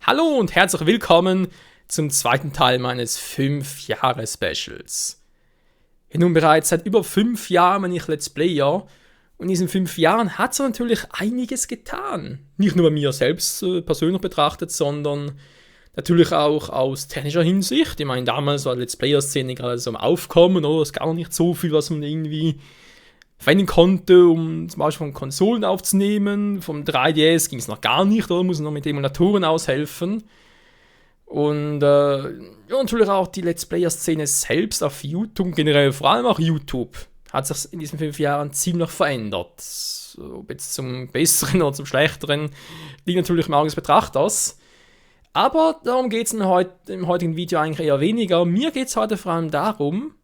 Hallo und herzlich willkommen zum zweiten Teil meines 5-Jahre-Specials. Nun bereits seit über 5 Jahren bin ich Let's Player und in diesen 5 Jahren hat es natürlich einiges getan. Nicht nur bei mir selbst persönlich betrachtet, sondern natürlich auch aus technischer Hinsicht. Ich meine, damals war die Let's Player-Szene gerade so am Aufkommen, oder? Es gab noch nicht so viel, was man irgendwie verwenden konnte, um zum Beispiel von Konsolen aufzunehmen. Vom 3DS ging es noch gar nicht, oder? Muss noch mit Emulatoren aushelfen. Und ja, natürlich auch die Let's Player-Szene selbst auf YouTube, generell vor allem auch YouTube, hat sich in diesen 5 Jahren ziemlich verändert. Ob jetzt zum Besseren oder zum Schlechteren, liegt natürlich im Auge des Betrachters. Aber darum geht es im heutigen Video eigentlich eher weniger. Mir geht es heute vor allem darum,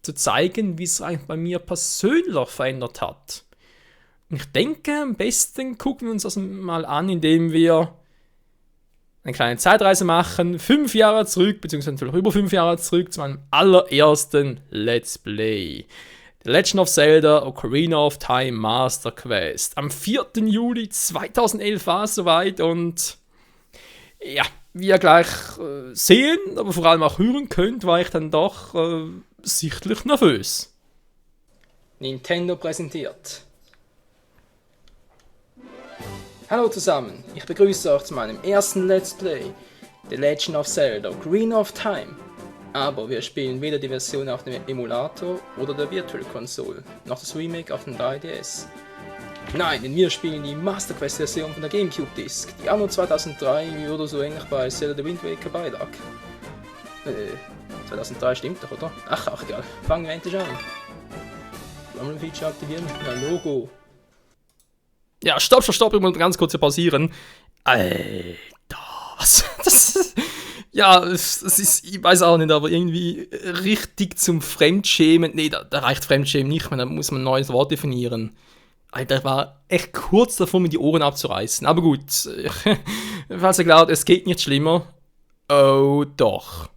zu zeigen, wie es eigentlich bei mir persönlich verändert hat. Und ich denke, am besten gucken wir uns das mal an, indem wir eine kleine Zeitreise machen, 5 Jahre zurück, beziehungsweise natürlich über 5 Jahre zurück, zu meinem allerersten Let's Play. The Legend of Zelda Ocarina of Time Master Quest. Am 4. Juli 2011 war es soweit und ja, wie ihr gleich sehen, aber vor allem auch hören könnt, war ich dann doch sichtlich nervös. Nintendo präsentiert. Hallo zusammen, ich begrüße euch zu meinem ersten Let's Play, The Legend of Zelda Ocarina of Time. Aber wir spielen weder die Version auf dem Emulator oder der Virtual Console, noch das Remake auf dem 3DS. Nein, denn wir spielen die Master Quest Version von der Gamecube Disc, die auch nur 2003 oder so ähnlich bei Zelda The Wind Waker beilag. 2003 stimmt doch, oder? Ach egal. Fangen wir endlich an. Feature aktivieren. Ja, Logo. Ja, stopp, ich muss ganz kurz hier pausieren. Alter, das ist, ich weiß auch nicht, aber irgendwie richtig zum Fremdschämen. Nee, da reicht Fremdschämen nicht mehr, da muss man ein neues Wort definieren. Alter, war echt kurz davor, mir die Ohren abzureißen. Aber gut, falls ihr glaubt, es geht nicht schlimmer. Oh, doch.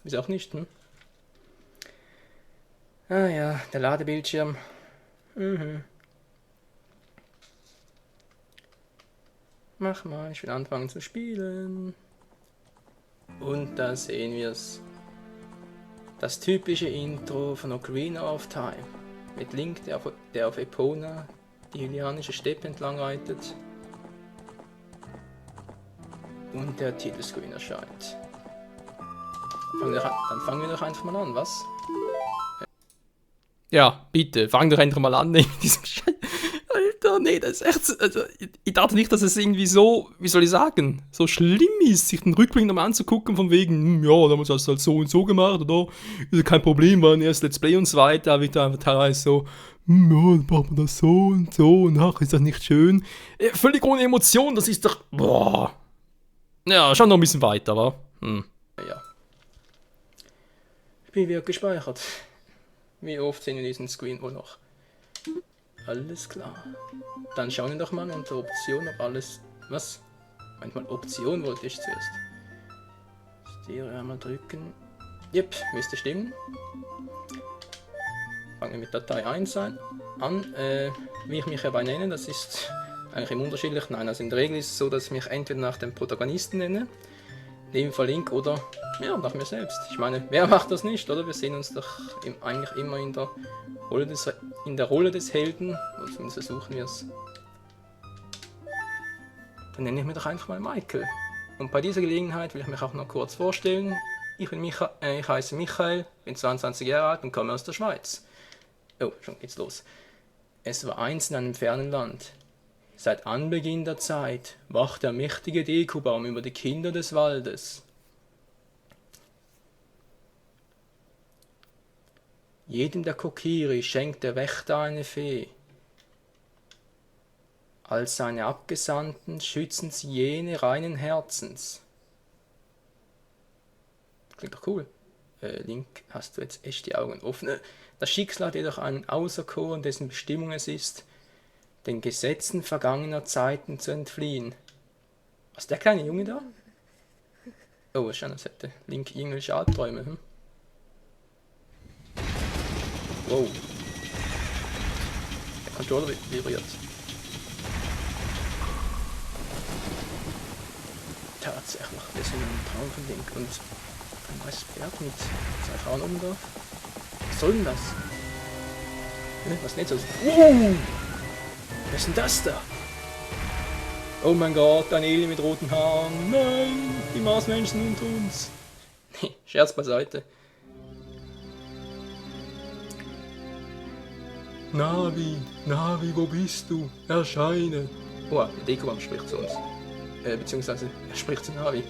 Ist auch nicht, hm? Ah ja, der Ladebildschirm. Mach mal, ich will anfangen zu spielen. Und da sehen wir es. Das typische Intro von Ocarina of Time. Mit Link, der auf Epona die hylianische Steppe entlang reitet. Und der Titelscreen erscheint. Dann fangen wir doch einfach mal an, was? Ja, bitte, fang doch einfach mal an mit diesem Scheiß. Alter, nee, das ist echt. Also, ich dachte nicht, dass es irgendwie so, wie soll ich sagen, so schlimm ist, sich den Rückblick nochmal anzugucken, von wegen, ja, da haben wir das halt so und so gemacht, oder? Ist ja kein Problem, war ein erstes Let's Play und so weiter, aber ich da einfach teilweise so, ja, dann machen wir das so und ach, ist das nicht schön? Völlig ohne Emotion, das ist doch. Boah. Ja, schon noch ein bisschen weiter, wa? Ja. Spiel wird gespeichert. Wie oft sehen wir diesen Screen wohl noch? Alles klar. Dann schauen wir doch mal unter Option, ob alles... Was? Manchmal Option wollte ich zuerst. Stereo einmal drücken. Jep, müsste stimmen. Fangen wir mit Datei 1 an. Wie ich mich hierbei nenne, das ist eigentlich im Unterschiedlichen. Nein, also in der Regel ist es so, dass ich mich entweder nach dem Protagonisten nenne, in dem Fall Link, oder ja, nach mir selbst. Ich meine, wer macht das nicht, oder? Wir sehen uns doch eigentlich immer in der Rolle des Helden, oder zumindest versuchen wir es. Dann nenne ich mich doch einfach mal Michael. Und bei dieser Gelegenheit will ich mich auch noch kurz vorstellen. Ich heiße Michael, bin 22 Jahre alt und komme aus der Schweiz. Oh, schon geht's los. Es war einst in einem fernen Land. Seit Anbeginn der Zeit wacht der mächtige Deku-Baum über die Kinder des Waldes. Jedem der Kokiri schenkt der Wächter eine Fee. Als seine Abgesandten schützen sie jene reinen Herzens. Klingt doch cool. Link, hast du jetzt echt die Augen offen? Das Schicksal hat jedoch einen Auserkoren, dessen Bestimmung es ist, den Gesetzen vergangener Zeiten zu entfliehen. Was ist der kleine Junge da? Oh, schon, als hätte Link irgendwelche Albträume. Wow. Der Controller vibriert. Tatsächlich, wir sind im Traum von Link und ein weißes Berg mit 2 Frauen oben drauf. Was soll denn das? Was nicht so? Was ist denn das da? Oh mein Gott, ein Alien mit roten Haaren. Nein, die Marsmenschen unter uns. Scherz beiseite. Navi, wo bist du? Erscheine. Oh, der Dekobaum spricht zu uns. Beziehungsweise, er spricht zu Navi.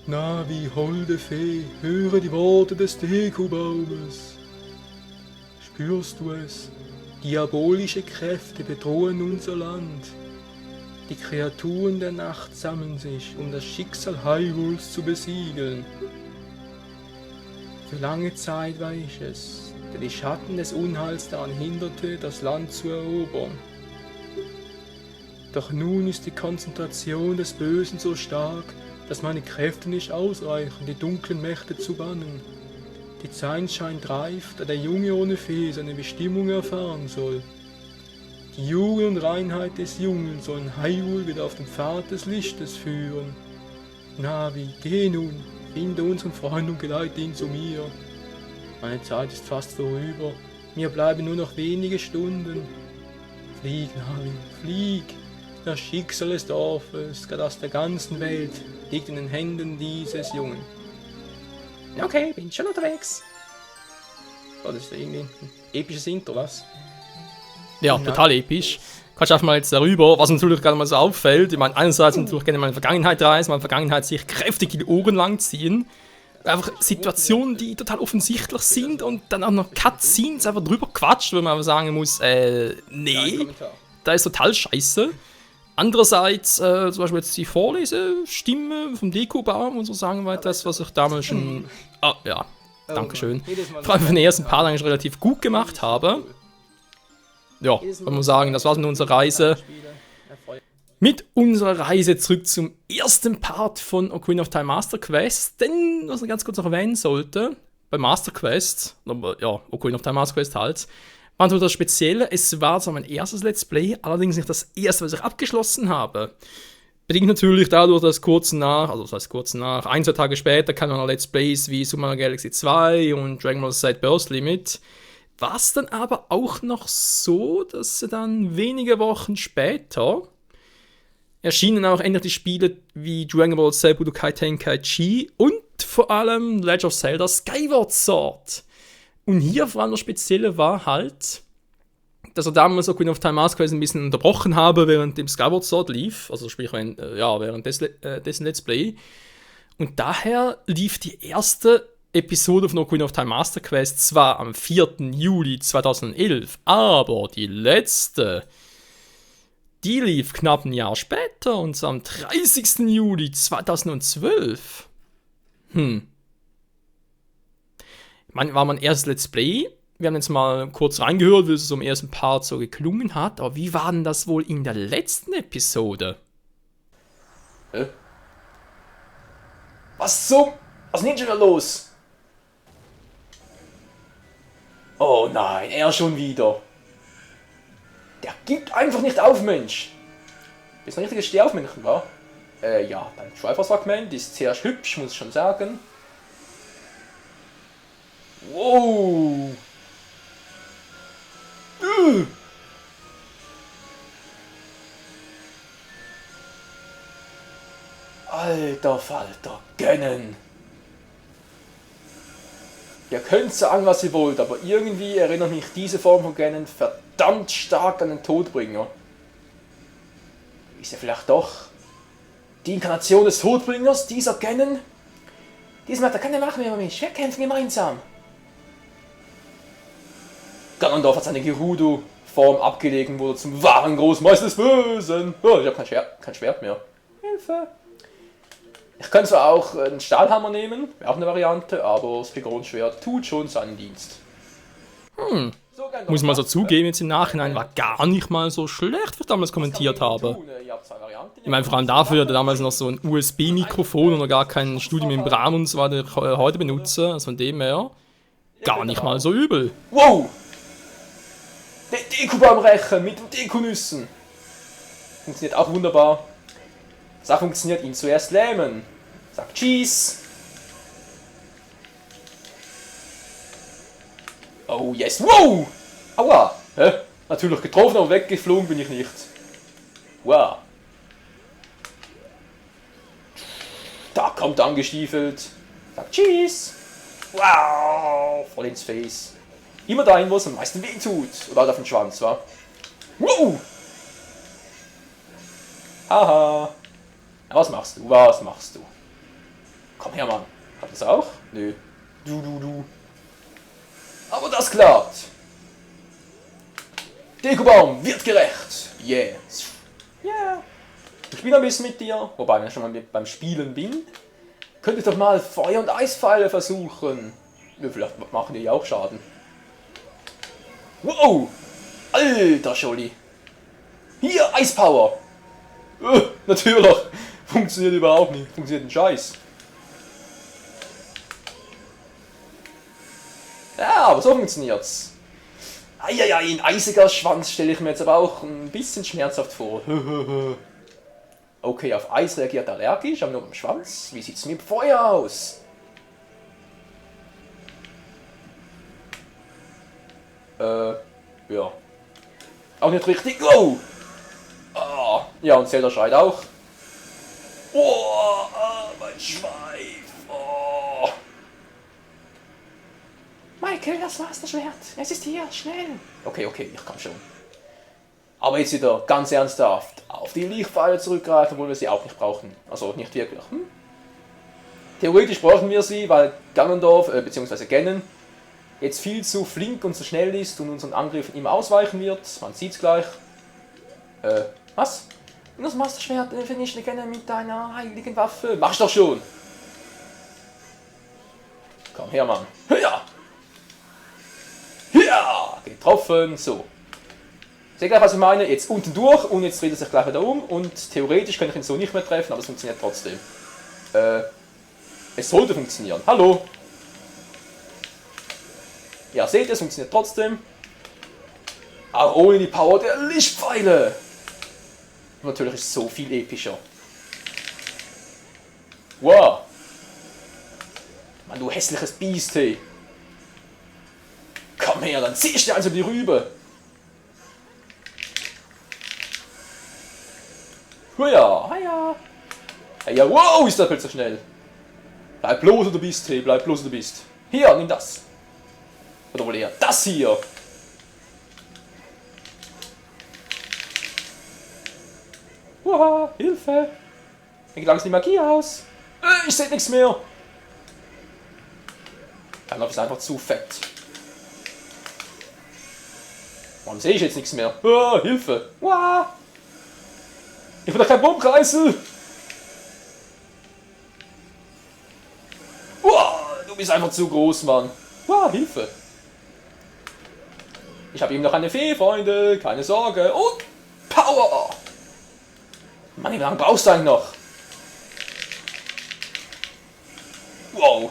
Navi, holde Fee, höre die Worte des Dekobaumes. Spürst du es? Diabolische Kräfte bedrohen unser Land. Die Kreaturen der Nacht sammeln sich, um das Schicksal Hyrules zu besiegeln. Für lange Zeit war ich es, der die Schatten des Unheils daran hinderte, das Land zu erobern. Doch nun ist die Konzentration des Bösen so stark, dass meine Kräfte nicht ausreichen, die dunklen Mächte zu bannen. Die Zeit scheint reif, da der Junge ohne Fee seine Bestimmung erfahren soll. Die Jugend und Reinheit des Jungen sollen Hyrule wieder auf den Pfad des Lichtes führen. Navi, geh nun, finde unseren Freund und geleite ihn zu mir. Meine Zeit ist fast vorüber, mir bleiben nur noch wenige Stunden. Flieg, Navi, flieg! Das Schicksal des Dorfes, das der ganzen Welt, liegt in den Händen dieses Jungen. Okay, bin schon unterwegs. Oh, das ist irgendwie ein episches Intro, was? Ja, total episch. Kannst du einfach mal jetzt darüber, was natürlich gerade mal so auffällt. Ich meine, einerseits natürlich gerne mal in die Vergangenheit reisen, mal in die Vergangenheit sich kräftig die Ohren lang ziehen. Einfach Situationen, die total offensichtlich sind und dann auch noch Cutscenes einfach drüber quatscht, wo man aber sagen muss, nee, da ist total scheiße. Andererseits, zum Beispiel jetzt die Vorlesestimme vom Dekobaum und so sagen wir das, was ich damals schon, dankeschön, vor allem von den ersten paar Tagen schon relativ gut gemacht habe. Ja, kann man sagen, das war's mit unserer Reise. Mit unserer Reise zurück zum ersten Part von Ocarina of Time Master Quest, denn, was ich ganz kurz noch erwähnen sollte, bei Master Quest, ja, Ocarina of Time Master Quest halt, war natürlich das Spezielle, es war zwar mein erstes Let's Play, allerdings nicht das erste, was ich abgeschlossen habe. Bedingt natürlich dadurch, dass kurz nach, 1-2 Tage später kamen noch Let's Plays wie Super Mario Galaxy 2 und Dragon Ball Z Burst Limit. War es dann aber auch noch so, dass dann wenige Wochen später erschienen auch endlich die Spiele wie Dragon Ball Z Budokai Tenkaichi und vor allem Legend of Zelda Skyward Sword. Und hier vor allem das Spezielle war halt, dass er damals Ocarina of Time Master Quest ein bisschen unterbrochen habe, während dem Skyward Sword lief, also sprich während dessen Let's Play. Und daher lief die erste Episode von Ocarina of Time Master Quest zwar am 4. Juli 2011, aber die letzte, die lief knapp ein Jahr später, und zwar am 30. Juli 2012. War mein erstes Let's Play. Wir haben jetzt mal kurz reingehört, wie es so im ersten Part so geklungen hat. Aber wie war denn das wohl in der letzten Episode? Was ist denn schon wieder los? Oh nein, er schon wieder. Der gibt einfach nicht auf, Mensch. Bist du ein richtiges Stehaufmännchen, wa? Ja, dein Triforce-Fragment ist sehr hübsch, muss ich schon sagen. Wow. Alter Falter, gönnen. Ihr könnt sagen, was ihr wollt, aber irgendwie erinnert mich diese Form von Gönnen verdammt stark an den Todbringer. Ist er vielleicht doch die Inkarnation des Todbringers, dieser Gönnen? Diesmal hat er keine Macht mehr über mich. Wir kämpfen gemeinsam. Ganondorf hat seine Gerudo-Form abgelegt, wurde zum wahren Großmeister des Bösen. Oh, ich habe kein Schwert mehr. Hilfe. Ich könnte zwar auch einen Stahlhammer nehmen, wäre auch eine Variante, aber das Pigron-Schwert tut schon seinen Dienst. Muss man so zugeben, jetzt im Nachhinein war gar nicht mal so schlecht, was ich damals kommentiert habe. Ich meine, vor allem dafür hatte damals noch so ein USB-Mikrofon und noch gar kein Studiomembran und so weiter, das ich heute benutze, also von dem her gar nicht mal so übel. Wow! Der Dekobaum rächen mit den Dekonüssen. Funktioniert auch wunderbar. Das funktioniert, ihn zuerst lähmen. Sag Cheese. Oh yes, wow! Aua! Hä? Natürlich getroffen, aber weggeflogen bin ich nicht. Wow. Da kommt er angestiefelt. Sag Cheese. Wow! Voll ins Face. Immer dahin, wo es am meisten weh tut. Oder halt auf den Schwanz, wa? Wow! Haha. Was machst du? Was machst du? Komm her, Mann. Hat das auch? Nö. Du. Aber das klappt. Dekobaum wird gerecht. Yeah. Yeah. Ich spiele ein bisschen mit dir. Wobei, wenn ich schon mal beim Spielen bin, könnte ich doch mal Feuer- und Eispfeile versuchen. Ja, vielleicht machen die ja auch Schaden. Wow. Alter Scholli. Hier, Eispower. Natürlich. Funktioniert überhaupt nicht. Funktioniert ein Scheiß. Ja, aber so funktioniert's. Eieiei, ein eisiger Schwanz stelle ich mir jetzt aber auch ein bisschen schmerzhaft vor. Okay, auf Eis reagiert er allergisch, aber nur beim Schwanz. Wie sieht's mit Feuer aus? Ja. Auch nicht richtig. Oh! Ah, ja, und Zelda schreit auch. Oh, mein Schweif. Oh. Michael, das Masterschwert. Es ist hier, schnell. Okay, ich komm schon. Aber jetzt wieder ganz ernsthaft auf die Lichtpfeile zurückgreifen, obwohl wir sie auch nicht brauchen. Also nicht wirklich. Theoretisch brauchen wir sie, weil Ganondorf, bzw. Ganon, jetzt viel zu flink und zu schnell ist und unseren Angriffen immer ausweichen wird. Man sieht's gleich. Was? Das Masterschwert finisht Ganon mit deiner heiligen Waffe. Mach's doch schon! Komm her, Mann. Ja! Ja! Getroffen. So. Seht ihr, was ich meine? Jetzt unten durch und jetzt dreht er sich gleich wieder um und theoretisch könnte ich ihn so nicht mehr treffen, aber es funktioniert trotzdem. Es sollte funktionieren. Hallo! Ja, seht ihr, es funktioniert trotzdem. Auch ohne die Power der Lichtpfeile. Und natürlich ist es so viel epischer. Wow! Mann, du hässliches Biest, hey! Komm her, dann zieh ich dir also die Rübe! Huja, hiya! Ja, wow, ist der plötzlich schnell! Bleib bloß, wo du bist, hey, bleib bloß, wo du bist! Hier, nimm das! Oder wohl eher das hier! Uha, Hilfe! Wie lange ist die Magie aus? Ich seh nichts mehr! Dann ist einfach zu fett. Warum sehe ich jetzt nichts mehr? Hilfe! Uah. Ich bin doch kein Bombkreisel! Du bist einfach zu groß, Mann! Hilfe! Ich habe eben noch eine Fee, Freunde, keine Sorge. Und Power! Mann, wie lange brauchst du eigentlich noch? Wow!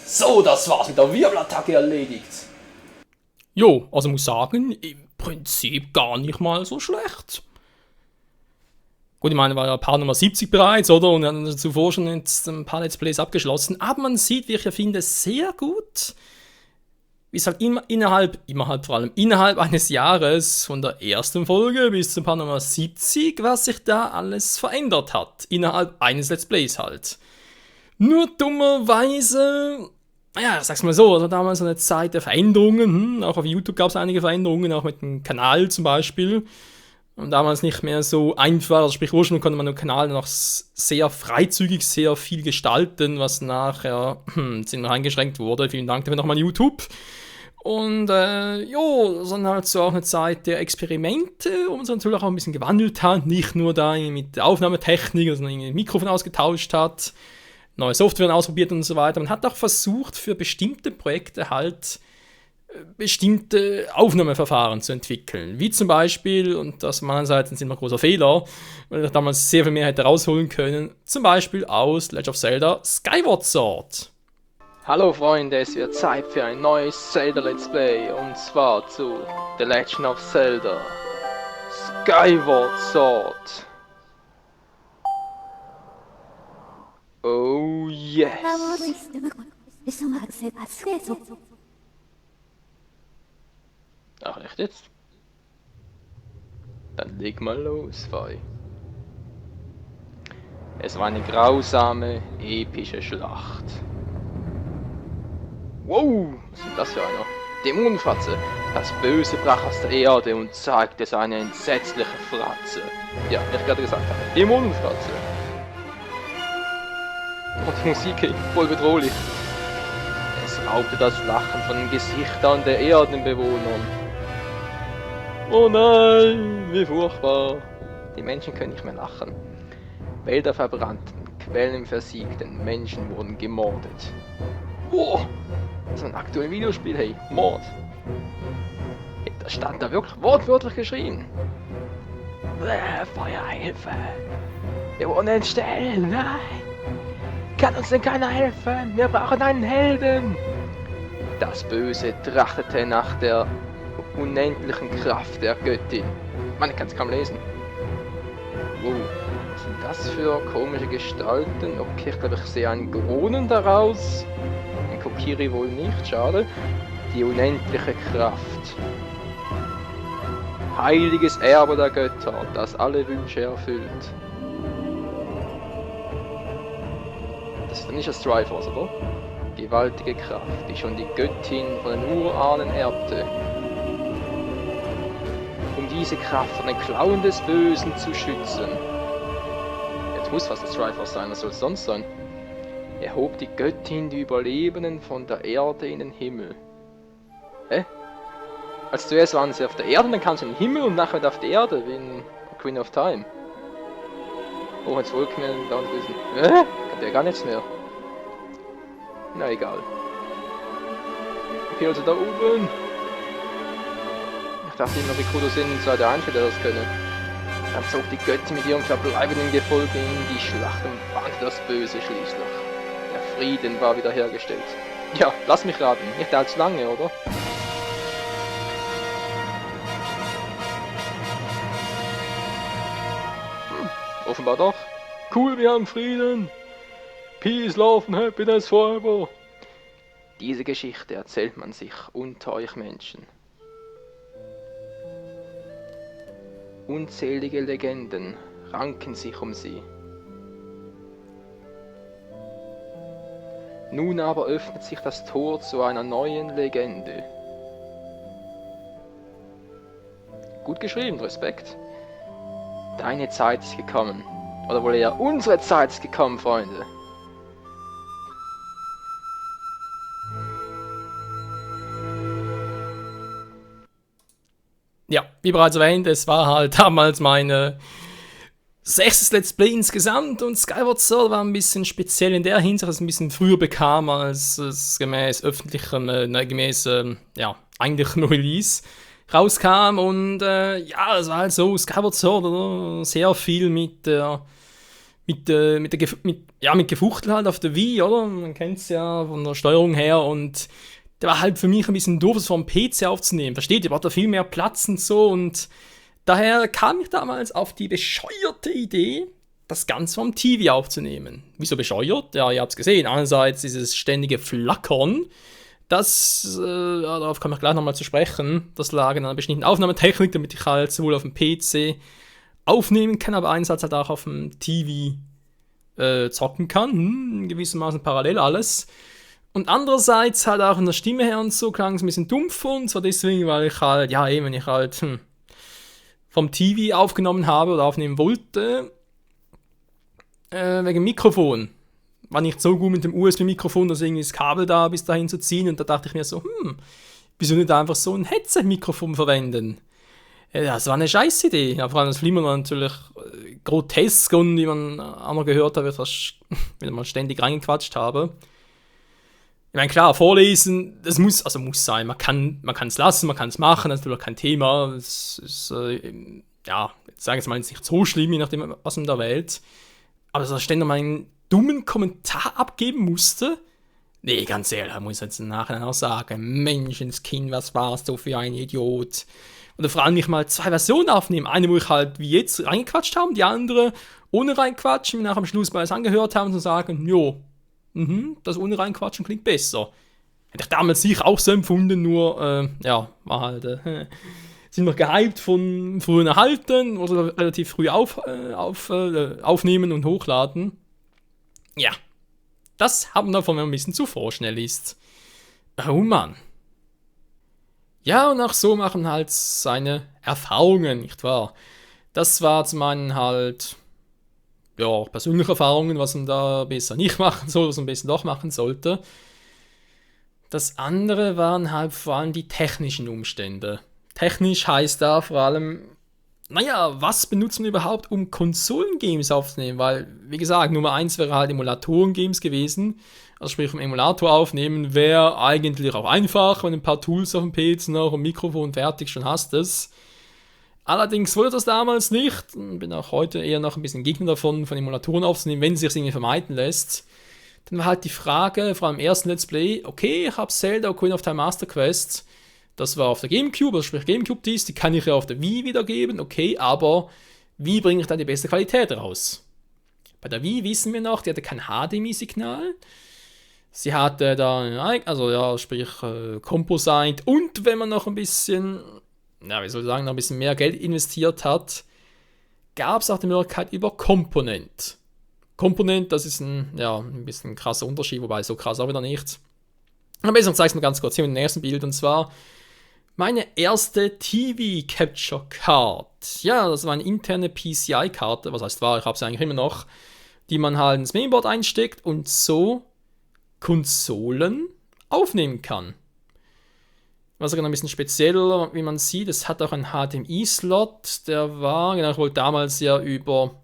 So, das war's mit der Wirbelattacke erledigt. Jo, also muss sagen, im Prinzip gar nicht mal so schlecht. Gut, ich meine, war ja Part Nummer 70 bereits, oder? Und dann zuvor schon jetzt ein paar Let's Plays abgeschlossen. Aber man sieht, wie ich ja finde, sehr gut, wie es halt innerhalb eines Jahres, von der ersten Folge bis zum Part Nummer 70, was sich da alles verändert hat. Innerhalb eines Let's Plays halt. Nur dummerweise, naja, ich sag's mal so, also damals eine Zeit der Veränderungen, auch auf YouTube gab es einige Veränderungen, auch mit dem Kanal zum Beispiel. Und damals nicht mehr so einfach, also sprich ursprünglich konnte man den Kanal noch sehr freizügig, sehr viel gestalten, was nachher noch eingeschränkt wurde. Vielen Dank dafür nochmal YouTube. Und sondern halt so auch eine Zeit der Experimente, wo man sich natürlich auch ein bisschen gewandelt hat, nicht nur da mit der Aufnahmetechnik, sondern irgendwie ein Mikrofon ausgetauscht hat, neue Software ausprobiert und so weiter. Man hat auch versucht, für bestimmte Projekte halt bestimmte Aufnahmeverfahren zu entwickeln. Wie zum Beispiel, und das meinerseits ist immer ein großer Fehler, weil ich damals sehr viel mehr hätte rausholen können, zum Beispiel aus Legend of Zelda Skyward Sword. Hallo Freunde, es wird Zeit für ein neues Zelda Let's Play und zwar zu The Legend of Zelda Skyward Sword. Oh yes. Ach, echt jetzt? Dann leg mal los, Fei. Es war eine grausame, epische Schlacht. Wow, was ist denn das für einer? Dämonenfratze. Das Böse brach aus der Erde und zeigte seine entsetzliche Fratze. Ja, wie ich gerade gesagt habe, Dämonenfratze. Und die Musik voll bedrohlich. Es raubte das Lachen von den Gesichtern der Erdenbewohnern. Oh nein, wie furchtbar. Die Menschen können nicht mehr lachen. Wälder verbrannten, Quellen versiegten, Menschen wurden gemordet. Oh, so ein aktuelles Videospiel, hey, Mord. Hey, da stand da wirklich wortwörtlich geschrien. Feuerhilfe! Wir wurden entstellt, nein! Kann uns denn keiner helfen? Wir brauchen einen Helden! Das Böse trachtete nach der unendlichen Kraft der Göttin. Man kann es kaum lesen. Wow, was sind das für komische Gestalten? Okay, ich glaube, ich sehe einen Gronen daraus. Ein Kokiri wohl nicht, schade. Die unendliche Kraft. Heiliges Erbe der Götter, das alle Wünsche erfüllt. Das ist nicht das Triforce, oder? Gewaltige Kraft, die schon die Göttin von den Urahnen erbte. Um diese Kraft von den Klauen des Bösen zu schützen. Jetzt muss fast das Triforce sein, was soll es sonst sein? Erhob die Göttin die Überlebenden von der Erde in den Himmel. Hä? Als zuerst waren sie auf der Erde, dann kamen sie in den Himmel und nachher wieder auf die Erde, wie in Queen of Time. Oh, jetzt Wolken mehr da und wissen. Kann der gar nichts mehr. Na egal. Okay, also da oben. Ich dachte immer, wie cool das sind, sei der Einzige, der das könne. Dann zog die Göttin mit ihrem verbleibenden Gefolge in die Schlacht und bannte das Böse schließlich. Der Frieden war wiederhergestellt. Ja, lass mich raten, nicht allzu lange, oder? Offenbar doch. Cool, wir haben Frieden. Peace, Love and Happiness forever. Diese Geschichte erzählt man sich unter euch Menschen. Unzählige Legenden ranken sich um sie. Nun aber öffnet sich das Tor zu einer neuen Legende. Gut geschrieben, Respekt. Deine Zeit ist gekommen. Oder wohl eher unsere Zeit ist gekommen, Freunde. Ja, wie bereits erwähnt, es war halt damals meine 6. Let's Play insgesamt und Skyward Sword war ein bisschen speziell in der Hinsicht, dass es ein bisschen früher bekam, als es gemäß öffentlichem, eigentlichem Release rauskam und es war halt so, Skyward Sword, oder? Sehr viel mit Gefuchtel halt auf der Wii, oder? Man kennt es ja von der Steuerung her und der war halt für mich ein bisschen doof, es vom PC aufzunehmen. Versteht ihr? Braucht da viel mehr Platz und so und daher kam ich damals auf die bescheuerte Idee, das Ganze vom TV aufzunehmen. Wieso bescheuert? Ja, ihr habt es gesehen. Einerseits dieses ständige Flackern, darauf komme ich gleich nochmal zu sprechen. Das lag in einer bestimmten Aufnahmetechnik, damit ich halt sowohl auf dem PC aufnehmen kann, aber einerseits halt auch auf dem TV zocken kann. In gewissermaßen parallel alles. Und andererseits halt auch in der Stimme her und so klang es ein bisschen dumpf und zwar deswegen, weil ich halt, wenn ich halt vom TV aufgenommen habe oder aufnehmen wollte, wegen Mikrofon. War nicht so gut mit dem USB-Mikrofon, dass irgendwie das Kabel da bis dahin zu ziehen und da dachte ich mir so, wieso nicht einfach so ein Headset-Mikrofon verwenden? Das war eine scheiß Idee. Ja, vor allem das Flimmern war natürlich grotesk und wie man auch noch gehört hat, wenn man ständig reingequatscht habe. Ich meine, klar, vorlesen, das muss sein. Man kann es lassen, man kann es machen, das ist natürlich kein Thema. Es ist, ich sage jetzt mal, jetzt nicht so schlimm, je nachdem, was man da wählt. Aber dass er ständig mal einen dummen Kommentar abgeben musste, nee, ganz ehrlich, muss ich jetzt im Nachhinein auch sagen, Menschenskind, was warst du für ein Idiot? Oder vor allem nicht mal 2 Versionen aufnehmen. Eine, wo ich halt wie jetzt reingequatscht habe, die andere ohne reinquatschen, nach am Schluss beides angehört haben und sagen, jo, das ohne reinquatschen klingt besser. Hätte ich damals sicher auch so empfunden, nur, war halt, sind wir gehypt von frühen Erhalten oder relativ früh aufnehmen und hochladen. Ja, das haben wir davon, wenn man ein bisschen zu vorschnell ist. Oh Mann. Ja, und auch so machen halt seine Erfahrungen, nicht wahr? Das war zum einen halt, ja, auch persönliche Erfahrungen, was man da besser nicht machen soll, was man besser doch machen sollte. Das andere waren halt vor allem die technischen Umstände. Technisch heißt da vor allem, was benutzt man überhaupt, um Konsolengames aufzunehmen? Weil, wie gesagt, Nummer 1 wäre halt Emulatoren-Games gewesen. Also sprich, vom Emulator aufnehmen wäre eigentlich auch einfach, wenn du ein paar Tools auf dem PC noch und Mikrofon fertig schon hast es. Allerdings wollte das damals nicht. Bin auch heute eher noch ein bisschen Gegner davon, von Emulatoren aufzunehmen, wenn es sich irgendwie vermeiden lässt. Dann war halt die Frage, vor allem im ersten Let's Play, okay, ich habe Zelda Ocarina of Time Master Quest. Das war auf der Gamecube, also sprich Gamecube-Disc, die kann ich ja auf der Wii wiedergeben, okay, aber wie bringe ich dann die beste Qualität raus? Bei der Wii wissen wir noch, die hatte kein HDMI-Signal. Sie hatte da, Composite und wenn man noch ein bisschen, noch ein bisschen mehr Geld investiert hat, gab es auch die Möglichkeit über Component. Component, das ist ein bisschen krasser Unterschied, wobei so krass auch wieder nicht. Aber besser zeige ich es mir ganz kurz hier mit dem ersten Bild, und zwar meine erste TV Capture Card. Ja, das war eine interne PCI-Karte, was heißt war, ich habe sie eigentlich immer noch, die man halt ins Mainboard einsteckt und so Konsolen aufnehmen kann. Was sogar ein bisschen spezieller, wie man sieht, es hat auch einen HDMI-Slot, der war, ich wollte damals ja über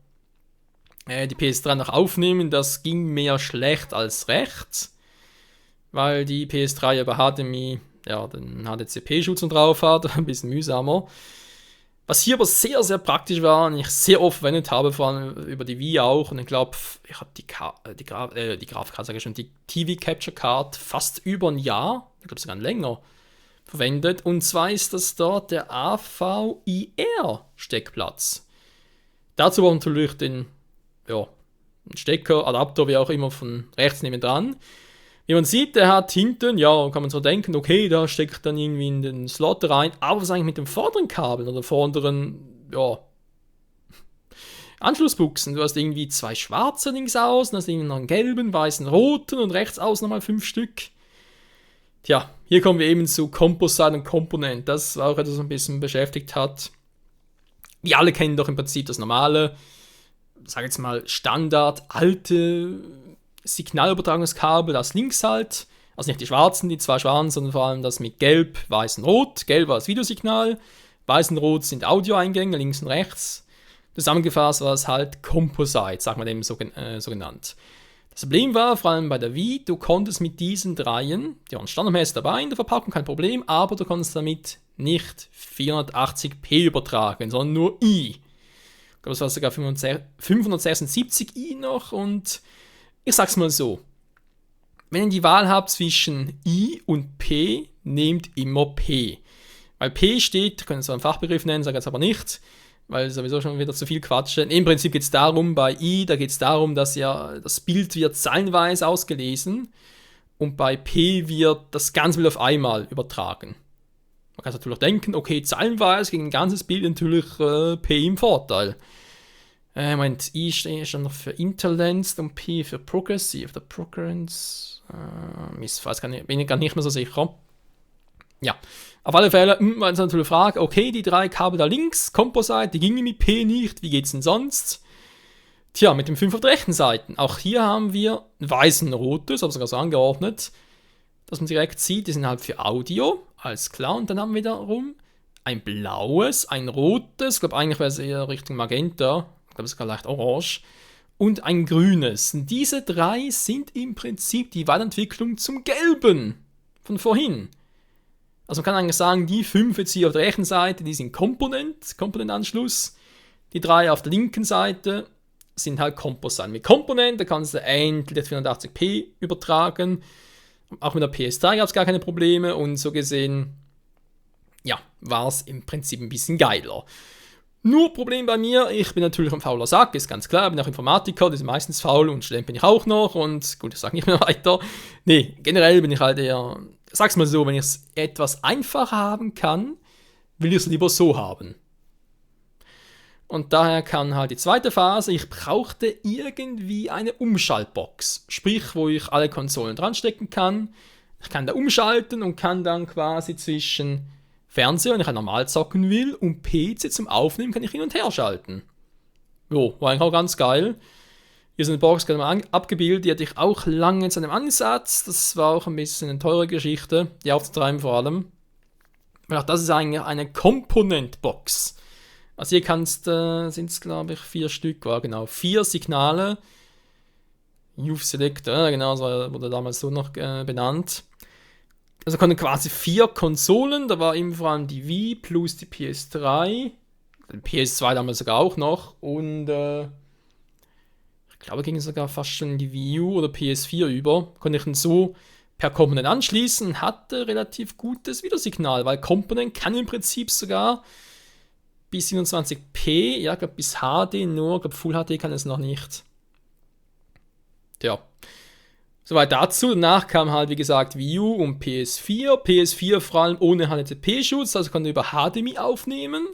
die PS3 noch aufnehmen, das ging mehr schlecht als recht, weil die PS3 über HDMI den HDCP-Schutz drauf hat, ein bisschen mühsamer. Was hier aber sehr, sehr praktisch war und ich sehr oft verwendet habe, vor allem über die Wii auch, und ich glaube, ich habe die Grafikkarte, sage ich schon, die TV Capture Card fast über ein Jahr, ich glaube sogar länger, verwendet, und zwar ist das dort der AVIR-Steckplatz. Dazu war natürlich den Stecker, Adapter, wie auch immer, von rechts nebendran. Wie man sieht, der hat hinten, kann man so denken, okay, da steckt dann irgendwie in den Slot rein, aber was eigentlich mit dem vorderen Kabel oder vorderen, Anschlussbuchsen? Du hast irgendwie 2 schwarze links außen, hast irgendwie noch einen gelben, weißen, roten und rechts außen nochmal 5 Stück. Tja, hier kommen wir eben zu Composite und Component, das auch etwas, was ein bisschen beschäftigt hat. Wir alle kennen doch im Prinzip das normale, sag jetzt mal, Standard, alte Signalübertragungskabel, das links halt, also nicht die schwarzen, die 2 schwarzen, sondern vor allem das mit Gelb, Weiß und Rot. Gelb war das Videosignal, Weiß und Rot sind Audioeingänge, links und rechts. Zusammengefasst war es halt Composite, sagt man dem so genannt. Das Problem war, vor allem bei der Wii, du konntest mit diesen dreien, die waren standardmäßig dabei in der Verpackung, kein Problem, aber du konntest damit nicht 480p übertragen, sondern nur I. Ich glaube, es war sogar 576i noch, und ich sag's mal so, wenn ihr die Wahl habt zwischen I und P, nehmt immer P. Weil P steht, können es einen Fachbegriff nennen, sage jetzt aber nicht, weil sowieso schon wieder zu viel quatsche. Im Prinzip geht es darum, bei I, da geht es darum, dass ja das Bild wird zeilenweise ausgelesen und bei P wird das ganze Bild auf einmal übertragen. Man kann natürlich denken, okay, zeilenweise gegen ein ganzes Bild natürlich P im Vorteil. I steht noch für Interlanced und P für Progressive. Der Progress. Bin ich gar nicht mehr so sicher. Ja, auf alle Fälle war jetzt natürlich die Frage, okay, die 3 Kabel da links, Composite, die gingen mit P nicht, wie geht's denn sonst? Tja, mit den 5 auf der rechten Seite. Auch hier haben wir ein weißes und rotes, aber sogar so angeordnet, dass man direkt sieht, die sind halt für Audio, alles klar. Und dann haben wir wiederum ein blaues, ein rotes, ich glaube eigentlich wäre es eher Richtung Magenta, ich glaube, es ist sogar leicht orange, und ein grünes. Und diese 3 sind im Prinzip die Weiterentwicklung zum gelben von vorhin. Also man kann eigentlich sagen, die 5 jetzt hier auf der rechten Seite, die sind Komponentanschluss. Die 3 auf der linken Seite sind halt Composite. Mit Komponent, da kannst du endlich 480p übertragen. Auch mit der PS3 gab es gar keine Probleme, und so gesehen, ja, war es im Prinzip ein bisschen geiler. Nur Problem bei mir, ich bin natürlich ein fauler Sack, ist ganz klar, ich bin auch Informatiker, die sind meistens faul und Student bin ich auch noch und gut, ich sage nicht mehr weiter. Nee, generell bin ich halt eher, sag's mal so, wenn ich es etwas einfacher haben kann, will ich es lieber so haben. Und daher kann halt die zweite Phase, ich brauchte irgendwie eine Umschaltbox, sprich, wo ich alle Konsolen dran stecken kann. Ich kann da umschalten und kann dann quasi zwischen Fernseher, wenn ich normal zocken will, und PC zum Aufnehmen kann ich hin und her schalten. Jo, war eigentlich auch ganz geil. Hier ist eine Box gerade mal abgebildet, die hatte ich auch lange zu einem Ansatz. Das war auch ein bisschen eine teure Geschichte, die aufzutreiben vor allem. Und auch das ist eigentlich eine Komponentbox. Also hier sind es glaube ich 4 Stück, war genau 4 Signale. Youth Selector, genau, so wurde damals so noch benannt. Also konnten quasi 4 Konsolen, da war eben vor allem die Wii plus die PS3, die PS2 damals sogar auch noch und ich glaube ging sogar fast schon in die Wii U oder PS4 über, konnte ich dann so per Komponent anschließen und hatte relativ gutes Wiedersignal, weil Komponent kann im Prinzip sogar bis 27p, ja, glaube bis HD nur, glaube Full HD kann es noch nicht. Tja. Soweit dazu. Danach kam halt, wie gesagt, Wii U und PS4. PS4 vor allem ohne HTTP-Schutz, also konnte über HDMI aufnehmen.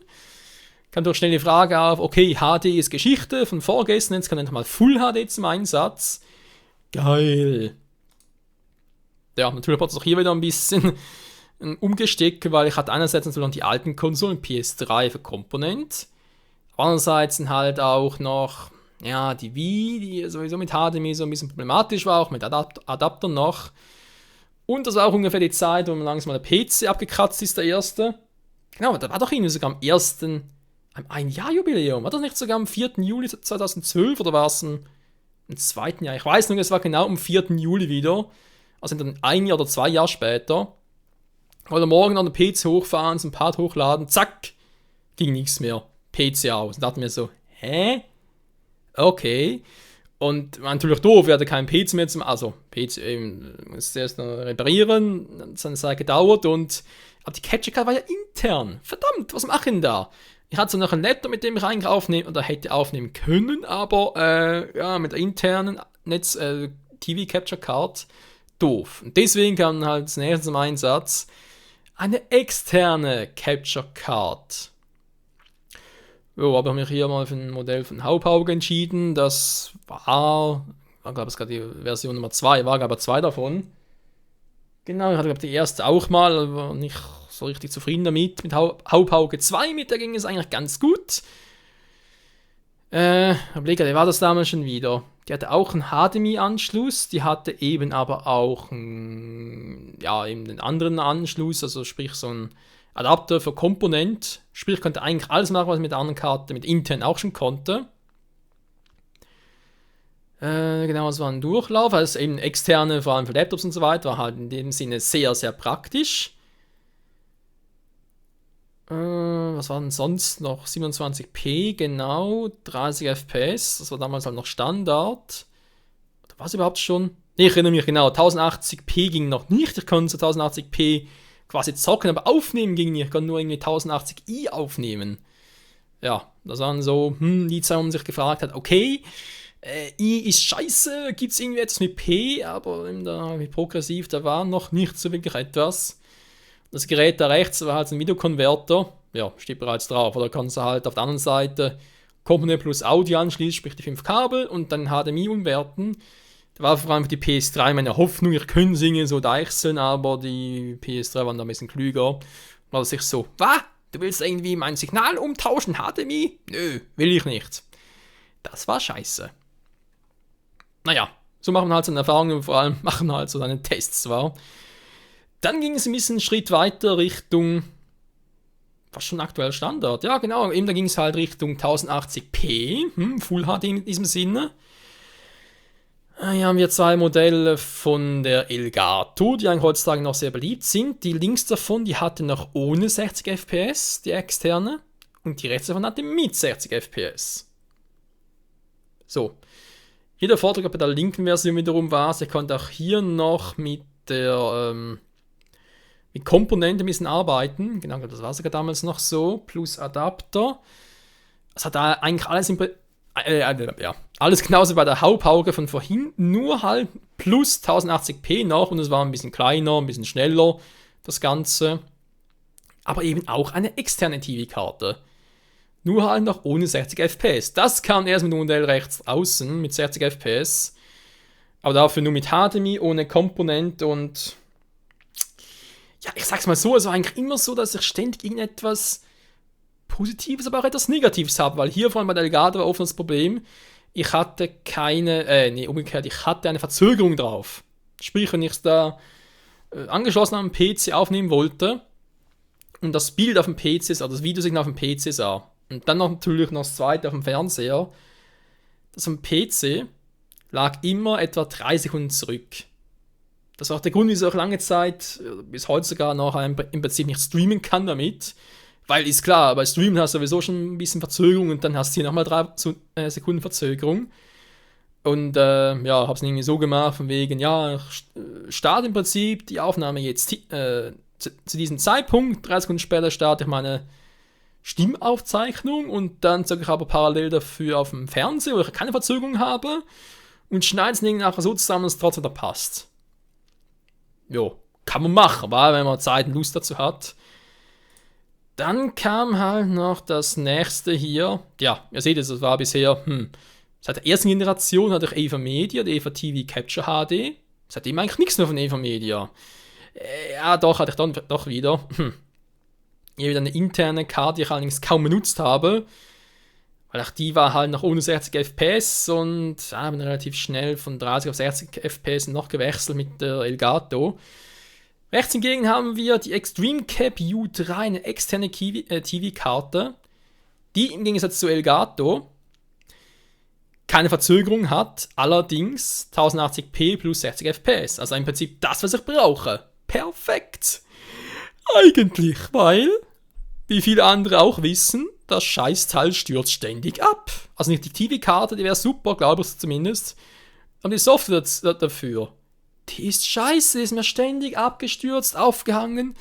Kam doch schnell die Frage auf, okay, HD ist Geschichte von vorgestern, jetzt kann endlich mal Full HD zum Einsatz. Geil. Ja, natürlich braucht es auch hier wieder ein bisschen ein Umgestick, weil ich hatte einerseits natürlich noch die alten Konsolen, PS3 für Komponent. Andererseits halt auch noch ja, die Wii, die sowieso mit HDMI so ein bisschen problematisch war, auch mit Adapter noch. Und das war auch ungefähr die Zeit, wo man langsam mal der PC abgekratzt ist, der erste. Genau, da war doch irgendwie sogar am 1-Jahr-Jubiläum. War das nicht sogar am 4. Juli 2012 oder war es im 2. Jahr? Ich weiß nur, es war genau am 4. Juli wieder. Also dann 1 Jahr oder 2 Jahre später. Oder morgen an den PC hochfahren, so ein Part hochladen, zack, ging nichts mehr. PC aus. Und dachte mir so, hä? Okay. Und natürlich doof, wir hatten keinen PC mehr zum, also PC musste erst noch reparieren, dann hat es eine Zeit gedauert und aber die Capture Card war ja intern. Verdammt, was mache ich denn da? Ich hatte so noch einen Laptop, mit dem ich eigentlich aufnehmen oder hätte aufnehmen können, aber ja, mit der internen TV Capture Card doof. Und deswegen kam halt das nächste zum Einsatz eine externe Capture Card. Jo, habe ich mich hier mal für ein Modell von Hauppauge entschieden. Das war glaube ich, die Version Nummer 2, war aber 2 davon. Genau, ich hatte glaube die erste auch mal, aber nicht so richtig zufrieden damit. Mit Hauppauge 2, mit der ging es eigentlich ganz gut. Überlege, wer war das damals schon wieder? Die hatte auch einen HDMI-Anschluss, die hatte eben aber auch eben den anderen Anschluss, also sprich so ein Adapter für Komponent, sprich konnte eigentlich alles machen, was ich mit der anderen Karte, mit intern auch schon konnte. Genau, es war ein Durchlauf, also eben externe, vor allem für Laptops und so weiter, war halt in dem Sinne sehr, sehr praktisch. Was war denn sonst noch? 27p, genau, 30 FPS, das war damals halt noch Standard. Oder war es überhaupt schon? Nee, ich erinnere mich genau, 1080p ging noch nicht, ich konnte so 1080p quasi zocken, aber aufnehmen ging nicht. Ich konnte nur irgendwie 1080i aufnehmen. Ja, das waren so die Zeit, wo man sich gefragt hat, okay, I ist scheiße, gibt es irgendwie etwas mit P, aber wie progressiv, da war noch nicht so wirklich etwas. Das Gerät da rechts war halt ein Videokonverter, ja, steht bereits drauf, oder kannst du halt auf der anderen Seite Komponent plus Audio anschließen, sprich die 5 Kabel und dann HDMI umwerten. Da war vor allem für die PS3 meine Hoffnung, ich könnte singen, so deichseln, aber die PS3 waren da ein bisschen klüger. War das sich so, was? Du willst irgendwie mein Signal umtauschen, HDMI? Nö, will ich nicht. Das war scheiße. Naja, so machen wir halt so eine Erfahrung und vor allem machen wir halt so seine Tests zwar. Dann ging es ein bisschen einen Schritt weiter Richtung, was schon aktuell Standard, ja genau, eben da ging es halt Richtung 1080p, Full HD in diesem Sinne. Hier haben wir 2 Modelle von der Elgato, die eigentlich heutzutage noch sehr beliebt sind. Die links davon, die hatte noch ohne 60 FPS, die externe. Und die rechts davon hatte mit 60 FPS. So. Hier der Vorteil bei der linken Version wiederum war, sie konnte auch hier noch mit der, mit Komponenten ein bisschen arbeiten. Genau, das war sogar damals noch so. Plus Adapter. Das hat da eigentlich alles alles genauso bei der Hauptauge von vorhin, nur halt plus 1080p noch und es war ein bisschen kleiner, ein bisschen schneller, das Ganze. Aber eben auch eine externe TV-Karte. Nur halt noch ohne 60 FPS. Das kam erst mit dem Modell rechts außen mit 60 FPS. Aber dafür nur mit HDMI, ohne Komponente und ja, ich sag's mal so, es war eigentlich immer so, dass ich ständig irgendetwas Positives, aber auch etwas Negatives habe, weil hier vor allem bei der Elgato war oft das Problem, ich hatte umgekehrt, ich hatte eine Verzögerung drauf. Sprich, wenn ich es da angeschlossen am PC aufnehmen wollte und das Bild auf dem PC sah, das Videosignal auf dem PC sah und dann noch natürlich noch das zweite auf dem Fernseher, das am PC lag immer etwa 3 Sekunden zurück. Das war auch der Grund, wieso ich lange Zeit, bis heute sogar noch im Prinzip nicht streamen kann damit. Weil ist klar, bei Streamen hast du sowieso schon ein bisschen Verzögerung und dann hast du hier nochmal 3 Sekunden Verzögerung. Und hab's irgendwie so gemacht, von wegen, ja, ich starte im Prinzip die Aufnahme jetzt zu diesem Zeitpunkt, 3 Sekunden später starte ich meine Stimmaufzeichnung und dann sage ich aber parallel dafür auf dem Fernseher, wo ich keine Verzögerung habe und schneide es nachher so zusammen, dass es trotzdem da passt. Jo, kann man machen, aber wenn man Zeit und Lust dazu hat. Dann kam halt noch das nächste hier. Ja, ihr seht es, das war bisher, seit der ersten Generation hatte ich Eva Media, die Eva TV Capture HD. Seitdem eigentlich nichts mehr von Eva Media. Ja, doch, hatte ich dann doch wieder. Hier wieder eine interne Karte, die ich allerdings kaum benutzt habe. Weil auch die war halt noch ohne 60 FPS und bin relativ schnell von 30 auf 60 FPS noch gewechselt mit der Elgato. Rechts hingegen haben wir die Extreme Cap U3, eine externe TV-Karte, die im Gegensatz zu Elgato keine Verzögerung hat, allerdings 1080p plus 60 FPS. Also im Prinzip das, was ich brauche. Perfekt! Eigentlich, weil, wie viele andere auch wissen, das Scheißteil stürzt ständig ab. Also nicht die TV-Karte, die wäre super, glaube ich zumindest, aber die Software dafür. Die ist scheiße, die ist mir ständig abgestürzt, aufgehangen.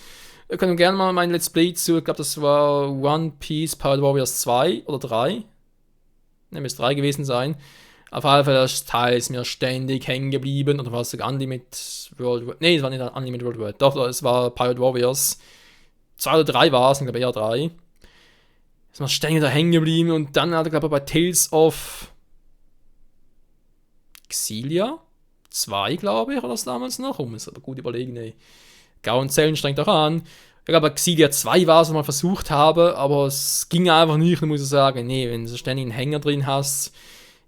Wir können gerne mal mein Let's Play zu, ich glaube das war One Piece Pirate Warriors 2 oder 3. Ne, müsste 3 gewesen sein. Auf jeden Fall, das Teil ist mir ständig hängen geblieben. Oder war es sogar Unlimited World War? Ne, es war nicht Unlimited World War. Doch, es war Pirate Warriors. 2 oder 3 war es, ich glaube eher 3. Ist mir ständig da hängen geblieben. Und dann hat er, glaube ich, bei Tales of Xillia 2, glaube ich, oder das damals noch. Muss aber gut überlegen, ne. Gau und Zellen strengt auch an. Ich glaube, Xillia 2 war es, was ich mal versucht habe, aber es ging einfach nicht, muss ich sagen. Nee, wenn du ständig einen Hänger drin hast.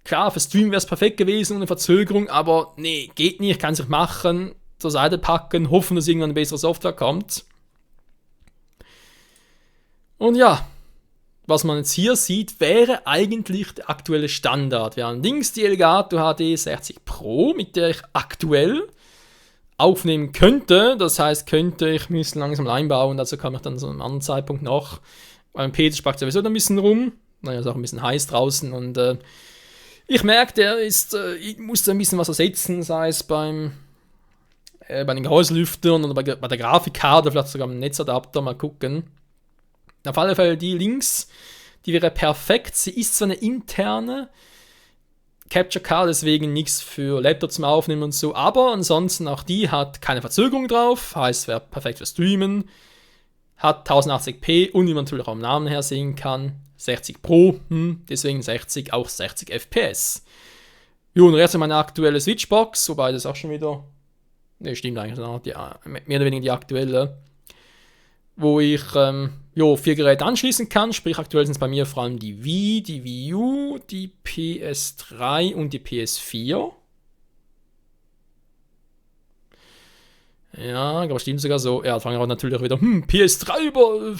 Klar, für Stream wäre es perfekt gewesen, ohne Verzögerung, aber nee, geht nicht, kann sich machen, zur Seite packen, hoffen, dass irgendwann eine bessere Software kommt. Und ja, was man jetzt hier sieht, wäre eigentlich der aktuelle Standard. Wir haben links die Elgato HD 60 Pro, mit der ich aktuell aufnehmen könnte. Das heißt, ich müsste langsam einbauen, dazu kam ich dann zu einem anderen Zeitpunkt noch. Weil mein PC spackt sowieso ein bisschen rum. Naja, ist auch ein bisschen heiß draußen und ich merke, ich musste ein bisschen was ersetzen, sei es bei den Gehäuselüftern oder bei der Grafikkarte, vielleicht sogar im Netzadapter, mal gucken. Auf alle Fälle die links, die wäre perfekt. Sie ist zwar eine interne Capture Card, deswegen nichts für Laptop zum Aufnehmen und so, aber ansonsten auch die hat keine Verzögerung drauf, heißt, wäre perfekt für Streamen, hat 1080p und wie man natürlich auch am Namen her sehen kann, 60 Pro, deswegen 60, auch 60 FPS. Jo, und jetzt meine aktuelle Switchbox, wobei das auch schon wieder, ne, stimmt eigentlich, mehr oder weniger die aktuelle, wo ich 4 Geräte anschließen kann, sprich aktuell sind es bei mir vor allem die Wii, die Wii U, die PS3 und die PS4. Ja, aber stimmt sogar so. Ja, fangen wir natürlich auch wieder, PS3 über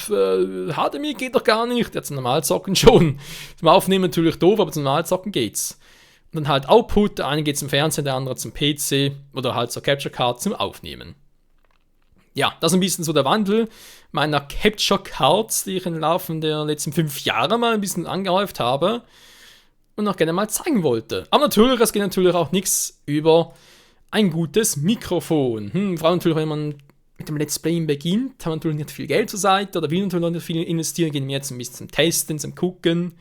HDMI geht doch gar nicht. Ja, zum Normalzocken schon. Zum Aufnehmen natürlich doof, aber zum Normalzocken geht's. Und dann halt Output, der eine geht zum Fernseher, der andere zum PC oder halt zur Capture Card zum Aufnehmen. Ja, das ist ein bisschen so der Wandel meiner Capture Cards, die ich im Laufe der letzten 5 Jahre mal ein bisschen angehäuft habe und noch gerne mal zeigen wollte. Aber natürlich, es geht natürlich auch nichts über ein gutes Mikrofon. Vor allem natürlich, wenn man mit dem Let's Playing beginnt, haben wir natürlich nicht viel Geld zur Seite oder will natürlich noch nicht viel investieren, gehen wir jetzt ein bisschen zum Testen, zum Gucken.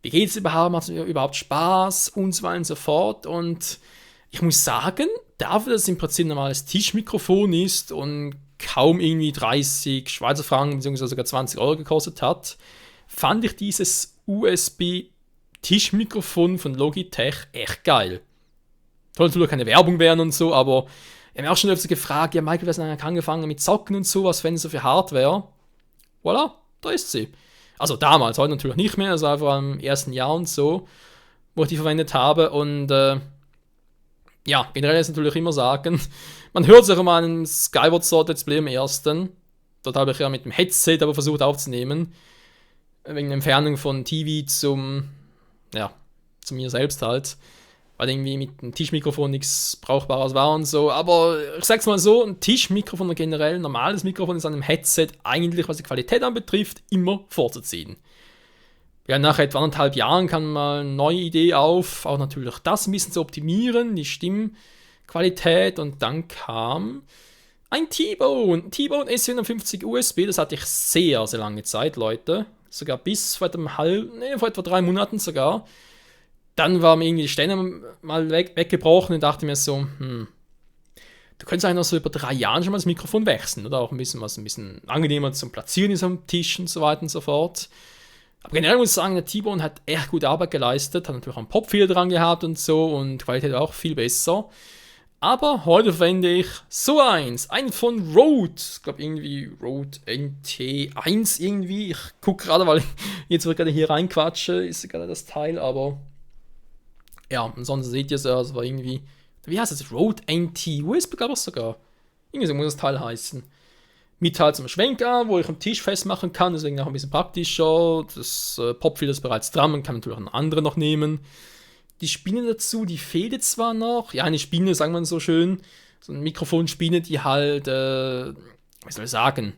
Wie geht es überhaupt? Macht es überhaupt Spaß? Und so weiter und so fort. Und ich muss sagen, dafür, dass es im Prinzip ein normales Tischmikrofon ist und kaum irgendwie 30 Schweizer Franken bzw. sogar 20 Euro gekostet hat, fand ich dieses USB-Tischmikrofon von Logitech echt geil. Soll natürlich keine Werbung werden und so, aber ich habe mich auch schon öfter gefragt, ja, Michael, was hat eigentlich angefangen mit Zocken und so, was wenn so für Hardware? Voilà, da ist sie. Also damals, heute natürlich nicht mehr, also einfach im ersten Jahr und so, wo ich die verwendet habe. Und ja, generell ist natürlich immer sagen, man hört sich immer einen Skyward Sword Let's Play im ersten. Dort habe ich ja mit dem Headset aber versucht aufzunehmen. Wegen der Entfernung von TV zu mir selbst halt. Weil irgendwie mit dem Tischmikrofon nichts Brauchbares war und so. Aber ich sag's mal so, ein Tischmikrofon oder generell ein normales Mikrofon ist an einem Headset eigentlich, was die Qualität anbetrifft, immer vorzuziehen. Ja, nach etwa 1,5 Jahren kam mal eine neue Idee auf, auch natürlich das ein bisschen zu optimieren, die Stimmqualität. Und dann kam ein T-Bone S450 USB, das hatte ich sehr, sehr lange Zeit, Leute. Sogar bis vor etwa 3 Monaten sogar. Dann war mir irgendwie die Ständer mal weggebrochen und dachte mir so, du könntest eigentlich noch so über 3 Jahren schon mal das Mikrofon wechseln oder auch ein bisschen angenehmer zum Platzieren ist am Tisch und so weiter und so fort. Aber generell muss ich sagen, der T-Bone hat echt gute Arbeit geleistet, hat natürlich auch einen Popfilter dran gehabt und so und die Qualität auch viel besser. Aber heute verwende ich so einen von Rode, ich glaube irgendwie Rode NT1 irgendwie. Ich gucke gerade, weil ich jetzt gerade hier reinquatsche, ist gerade das Teil, aber ja, ansonsten seht ihr es ja, es war irgendwie, wie heißt das? Rode NT USB, glaube ich sogar. Irgendwie so muss das Teil heißen. Mit halt zum Schwenker, wo ich am Tisch festmachen kann, deswegen auch ein bisschen praktischer. Das Popfilter ist bereits dran, man kann natürlich auch einen anderen noch nehmen. Die Spinne dazu, die fehlt jetzt zwar noch. Ja, eine Spinne, sagen wir so schön. So eine Mikrofonspinne, die halt, wie soll ich sagen,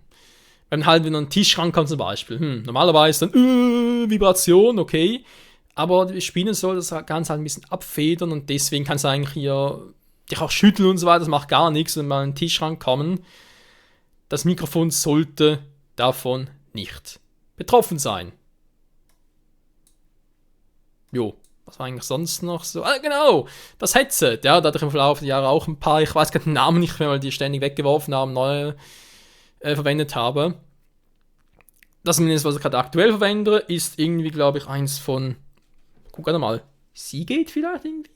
wenn halt, wenn an einen Tisch rankommt zum Beispiel, normalerweise dann, Vibration, okay. Aber die Spinne soll das Ganze halt ein bisschen abfedern und deswegen kannst du eigentlich hier dich auch schütteln und so weiter, das macht gar nichts, wenn mal an den Tisch rankommen. Das Mikrofon sollte davon nicht betroffen sein. Jo, was war eigentlich sonst noch so? Ah, genau, das Headset, ja, da hatte ich im Verlauf der Jahre auch ein paar, ich weiß gerade den Namen nicht mehr, weil die ständig weggeworfen haben, neue verwendet habe. Das zumindest, was ich gerade aktuell verwende, ist irgendwie, glaube ich, eins von, guck gerade mal, Seagate vielleicht irgendwie?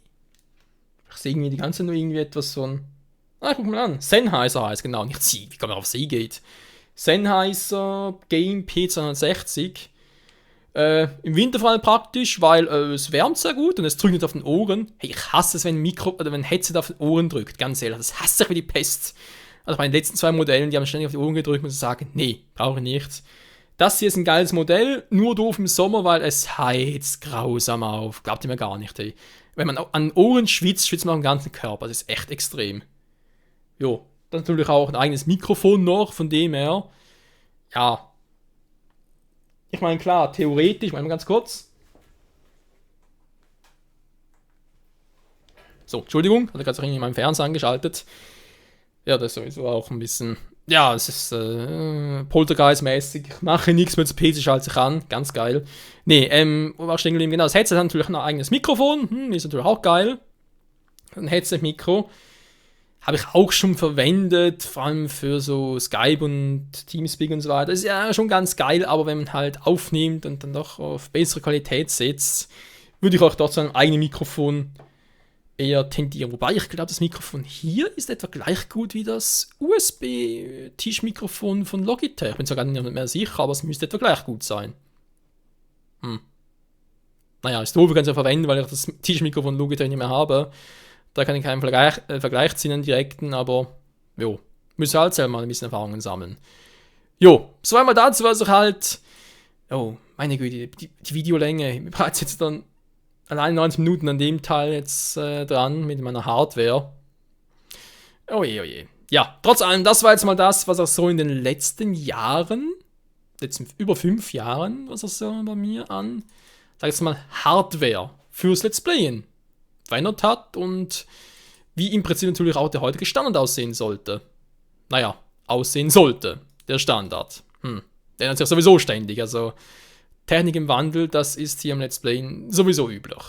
Ich sehe irgendwie die ganze nur irgendwie etwas von, guck mal an, Sennheiser heißt genau, nicht Sie, wie kann man auf Seagate? Sennheiser Game P260. Im Winter vor allem praktisch, weil es wärmt sehr gut und es drückt nicht auf den Ohren. Hey, ich hasse es, wenn ein Headset auf den Ohren drückt, ganz ehrlich, das hasse ich wie die Pest. Also bei den letzten 2 Modellen, die haben ständig auf die Ohren gedrückt, muss ich sagen, nee, brauche ich nicht. Das hier ist ein geiles Modell, nur doof im Sommer, weil es heizt grausam auf. Glaubt ihr mir gar nicht, ey. Wenn man an den Ohren schwitzt, schwitzt man am ganzen Körper. Das ist echt extrem. Jo, dann natürlich auch ein eigenes Mikrofon noch, von dem her. Ja. Ich meine, klar, theoretisch, mal ganz kurz. So, Entschuldigung, hatte gerade irgendwie meinen Fernseher angeschaltet. Ja, das ist sowieso auch ein bisschen. Ja, es ist Poltergeist-mäßig. Ich mache nichts mit dem PC, schalte sich an. Ganz geil. Nee, wo war ich stehen geblieben? Genau, das Headset hat natürlich ein eigenes Mikrofon. Ist natürlich auch geil. Ein Headset-Mikro. Habe ich auch schon verwendet, vor allem für so Skype und Teamspeak und so weiter. Das ist ja schon ganz geil, aber wenn man halt aufnimmt und dann doch auf bessere Qualität setzt, würde ich auch dort zu einem eigenen Mikrofon eher tendieren. Wobei ich glaube, das Mikrofon hier ist etwa gleich gut wie das USB-Tischmikrofon von Logitech. Ich bin sogar nicht mehr sicher, aber es müsste etwa gleich gut sein. Naja, ist doof, ich kann es ja verwenden, weil ich das Tischmikrofon von Logitech nicht mehr habe. Da kann ich keinen Vergleich ziehen, einen direkten, aber jo, müssen halt selber mal ein bisschen Erfahrungen sammeln. Jo, so einmal dazu, was ich halt, meine Güte, die Videolänge, bereits jetzt dann allein 90 Minuten an dem Teil jetzt dran mit meiner Hardware. Oje, oje. Ja, trotz allem, das war jetzt mal das, was auch so in den letzten Jahren, über 5 Jahren, was auch so bei mir an, sag ich jetzt mal, Hardware fürs Let's Playen verändert hat und wie im Prinzip natürlich auch der heutige Standard aussehen sollte. naja, aussehen sollte. Der Standard. Der ändert sich sowieso ständig. Also Technik im Wandel, das ist hier im Let's Play sowieso üblich.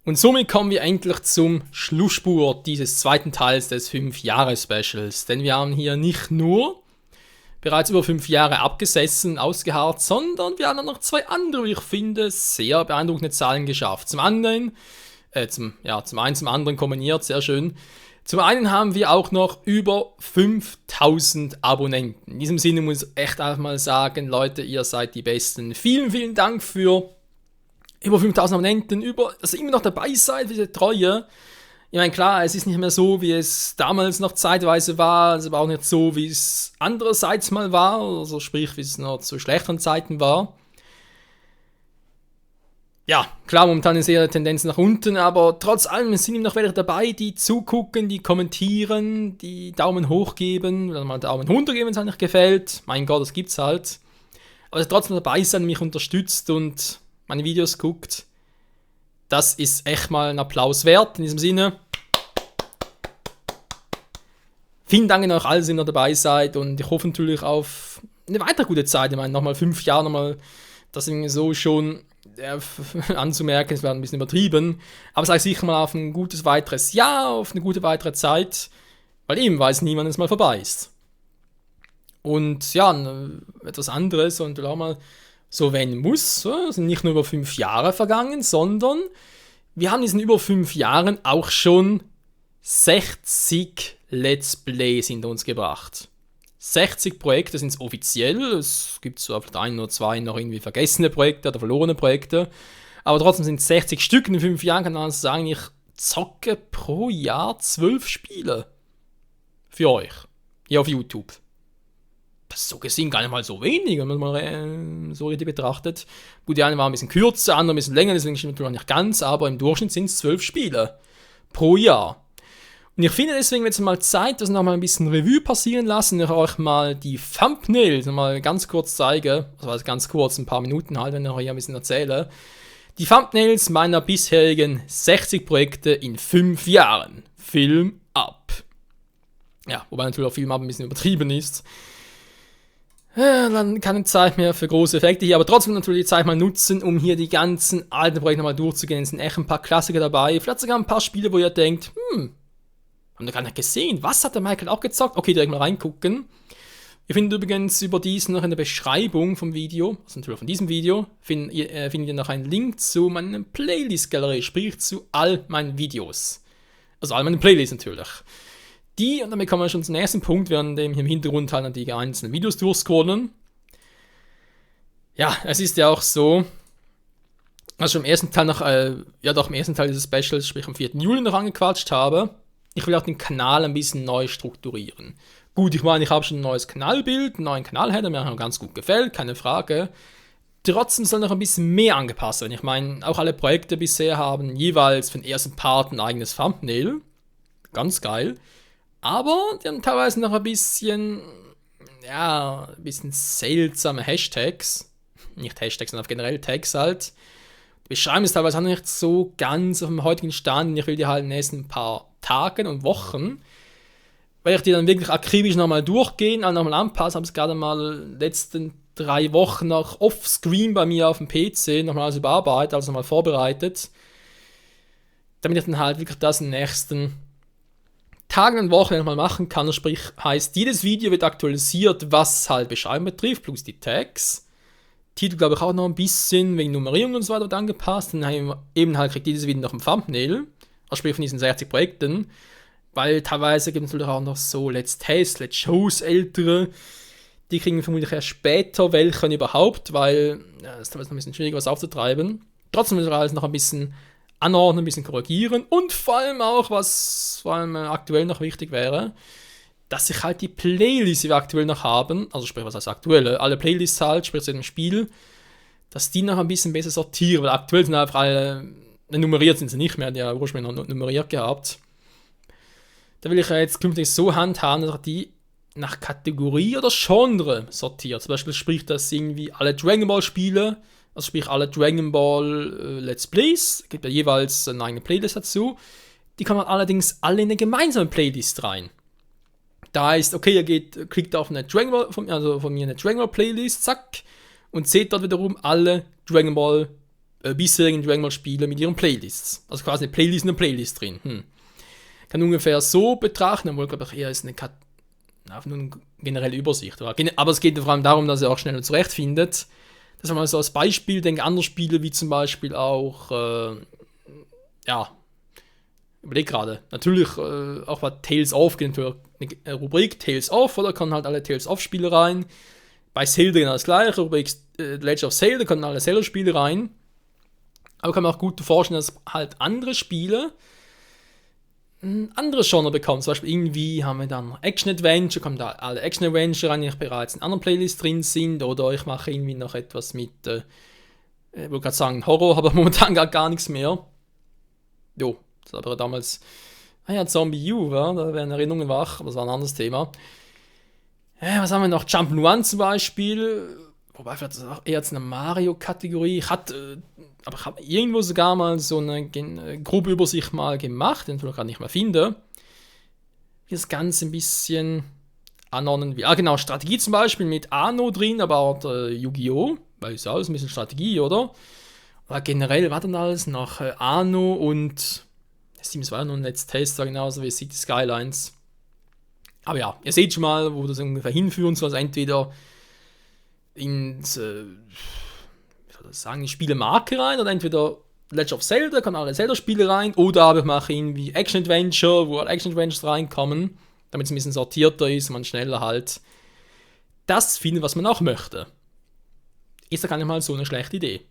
Und somit kommen wir endlich zum Schlussspurt dieses zweiten Teils des 5-Jahres-Specials. Denn wir haben hier nicht nur bereits über 5 Jahre abgesessen, ausgeharrt, sondern wir haben auch noch 2 andere, wie ich finde, sehr beeindruckende Zahlen geschafft. Zum einen kombiniert, sehr schön. Zum einen haben wir auch noch über 5000 Abonnenten. In diesem Sinne muss ich echt einfach mal sagen, Leute, ihr seid die Besten. Vielen, vielen Dank für über 5000 Abonnenten, dass ihr immer noch dabei seid, für diese Treue. Ich meine, klar, es ist nicht mehr so, wie es damals noch zeitweise war. Es war auch nicht so, wie es andererseits mal war. Also sprich, wie es noch zu schlechteren Zeiten war. Ja, klar, momentan ist eher eine Tendenz nach unten, aber trotz allem sind immer noch welche dabei, die zugucken, die kommentieren, die Daumen hoch geben, oder mal Daumen runter geben, wenn es euch gefällt. Mein Gott, das gibt's halt. Aber trotzdem dabei sein, mich unterstützt und meine Videos guckt. Das ist echt mal ein Applaus wert. In diesem Sinne, vielen Dank an euch alle, dass ihr noch dabei seid und ich hoffe natürlich auf eine weitere gute Zeit. Ich meine, nochmal 5 Jahre, nochmal das irgendwie so schon anzumerken, es wäre ein bisschen übertrieben, aber sage sicher mal auf ein gutes weiteres Jahr, auf eine gute weitere Zeit, weil eben weiß niemand, wenn es mal vorbei ist. Und ja, etwas anderes und auch mal so wenn muss, sind nicht nur über 5 Jahre vergangen, sondern wir haben in diesen über 5 Jahren auch schon 60 Let's Plays hinter uns gebracht. 60 Projekte sind es offiziell, es gibt so vielleicht 1 oder 2 noch irgendwie vergessene Projekte oder verlorene Projekte, aber trotzdem sind es 60 Stück in 5 Jahren, kann man also sagen, ich zocke pro Jahr 12 Spiele. Für euch. Hier auf YouTube. Das ist so gesehen gar nicht mal so wenig, wenn man mal so richtig betrachtet. Gut, die eine war ein bisschen kürzer, andere ein bisschen länger, deswegen stimmt natürlich nicht ganz, aber im Durchschnitt sind es 12 Spiele pro Jahr. Und ich finde deswegen wird es mal Zeit, dass wir noch mal ein bisschen Revue passieren lassen. Ich euch mal die Thumbnails mal ganz kurz zeige. Also ganz kurz, ein paar Minuten halt, wenn ich euch hier ein bisschen erzähle. Die Thumbnails meiner bisherigen 60 Projekte in 5 Jahren. Film ab. Ja, wobei natürlich auch Film ab ein bisschen übertrieben ist. Ja, dann keine Zeit mehr für große Effekte hier, aber trotzdem natürlich die Zeit mal nutzen, um hier die ganzen alten Projekte nochmal durchzugehen. Es sind echt ein paar Klassiker dabei. Vielleicht sogar ein paar Spiele, wo ihr denkt, haben wir gar nicht gesehen. Was hat der Michael auch gezockt? Okay, direkt mal reingucken. Ihr findet übrigens überdies noch in der Beschreibung vom Video, also natürlich von diesem Video, findet ihr noch einen Link zu meiner Playlist-Galerie, sprich zu all meinen Videos. Also all meine Playlists natürlich. Und damit kommen wir schon zum nächsten Punkt, während dem hier im Hintergrund halt die einzelnen Videos durchscrollen. Ja, es ist ja auch so, als ich im ersten Teil im ersten Teil dieses Specials, sprich am 4. Juli noch angequatscht habe, ich will auch den Kanal ein bisschen neu strukturieren. Gut, ich meine, ich habe schon ein neues Kanalbild, einen neuen Kanalheader, der mir auch noch ganz gut gefällt, keine Frage. Trotzdem soll noch ein bisschen mehr angepasst werden. Ich meine, auch alle Projekte bisher haben jeweils für den ersten Part ein eigenes Thumbnail. Ganz geil. Aber die haben teilweise noch ein bisschen seltsame Hashtags. Nicht Hashtags, sondern generell Tags halt. Die Beschreibung ist teilweise auch nicht so ganz auf dem heutigen Stand. Ich will die halt in den nächsten paar Tagen und Wochen, weil ich die dann wirklich akribisch nochmal durchgehen, nochmal anpassen. Habe es gerade mal letzten 3 Wochen noch offscreen bei mir auf dem PC nochmal alles überarbeitet, also nochmal vorbereitet. Damit ich dann halt wirklich das in den nächsten Tagen und Wochen nochmal machen kann. Sprich, heißt, jedes Video wird aktualisiert, was halt Beschreibung betrifft, plus die Tags. Titel, glaube ich, auch noch ein bisschen wegen Nummerierung und so weiter wird angepasst. Dann eben halt kriegt jedes Video noch ein Thumbnail. Also sprich von diesen 60 Projekten. Weil teilweise gibt es natürlich auch noch so Let's Test, Let's Shows ältere. Die kriegen vermutlich erst später welche überhaupt, weil es ist teilweise noch ein bisschen schwieriger, was aufzutreiben. Trotzdem muss ich alles noch ein bisschen anordnen, ein bisschen korrigieren und vor allem auch, was vor allem aktuell noch wichtig wäre, dass sich halt die Playlists, die wir aktuell noch haben, also sprich, was heißt aktuelle, alle Playlists halt, sprich zu dem Spiel, dass die noch ein bisschen besser sortieren, weil aktuell sind einfach alle, nummeriert sind sie nicht mehr, die haben ursprünglich noch nummeriert gehabt. Da will ich ja jetzt künftig so handhaben, dass die nach Kategorie oder Genre sortiert. Zum Beispiel sprich, dass irgendwie alle Dragon Ball Spiele, also sprich alle Dragon Ball Let's Plays, gibt ja jeweils eine eigene Playlist dazu, Die kann man allerdings alle in eine gemeinsame Playlist rein. Da heißt, okay, ihr klickt auf eine Dragon Ball, von mir eine Dragon Ball Playlist, zack, und seht dort wiederum alle bisherigen Dragon Ball Spiele mit ihren Playlists. Also quasi eine Playlist in einer Playlist drin. Kann ungefähr so betrachten, obwohl, glaube ich, eher ist nur eine generelle Übersicht. Aber es geht vor allem darum, dass ihr auch schneller zurechtfindet. Das war mal so als Beispiel, denke andere Spiele, wie zum Beispiel auch, überleg gerade, natürlich auch bei Tales of, gibt natürlich eine Rubrik Tales of, oder kann halt alle Tales of Spiele rein. Bei Zelda genau das gleiche, Rubrik Legend of Zelda, können alle Zelda-Spiele rein. Aber kann man auch gut vorstellen, dass halt andere Spiele ein anderes Genre bekommen. Zum Beispiel irgendwie haben wir dann Action-Adventure, kommen da alle Action-Adventure rein, die bereits in anderen Playlists drin sind. Oder ich mache irgendwie noch etwas mit, ich wollte gerade sagen Horror, aber momentan gar nichts mehr. Jo, das war aber damals, Zombie U, da werden Erinnerungen wach, aber das war ein anderes Thema. Was haben wir noch? Jump'n'Run zum Beispiel. Wobei, vielleicht ist das auch eher jetzt eine Mario-Kategorie. Ich habe irgendwo sogar mal so eine grobe Übersicht mal gemacht, den ich gerade nicht mehr finde. Wie das Ganze ein bisschen anordnen will. Genau, Strategie zum Beispiel mit Anno drin, aber auch Yu-Gi-Oh! Weil ist ja alles ein bisschen Strategie, oder? Aber generell war dann alles noch Anno und Sims war ja noch ein Let's Taster, genauso wie City Skylines. Aber ja, ihr seht schon mal, wo das ungefähr hinführen soll. Also entweder ins die Spielemarke rein, oder entweder Legend of Zelda, kann alle Zelda-Spiele rein, oder aber ich mache irgendwie Action-Adventure, wo alle Action-Adventures reinkommen, damit es ein bisschen sortierter ist und man schneller halt das findet, was man auch möchte. Ist ja gar nicht mal so eine schlechte Idee.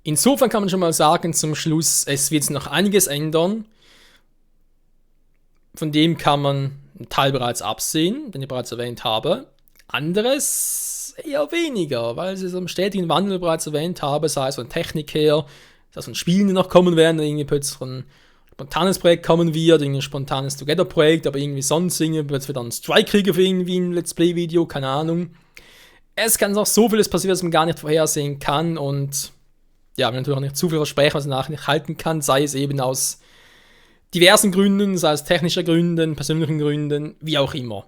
Insofern kann man schon mal sagen, zum Schluss, es wird noch einiges ändern. Von dem kann man einen Teil bereits absehen, den ich bereits erwähnt habe. Anderes eher weniger, weil sie so einen stetigen Wandel bereits erwähnt habe, sei es von Technik her, sei es von Spielen, die noch kommen werden, irgendwie plötzlich ein spontanes Projekt kommen wird, irgendwie ein spontanes Together-Projekt, aber irgendwie sonst plötzlich wieder ein Strike kriegen für irgendwie ein Let's Play-Video, keine Ahnung. Es kann auch so vieles passieren, was man gar nicht vorhersehen kann, und ja, man natürlich auch nicht zu viel versprechen, was man nachher nicht halten kann, sei es eben aus diversen Gründen, sei es technischer Gründen, persönlichen Gründen, wie auch immer.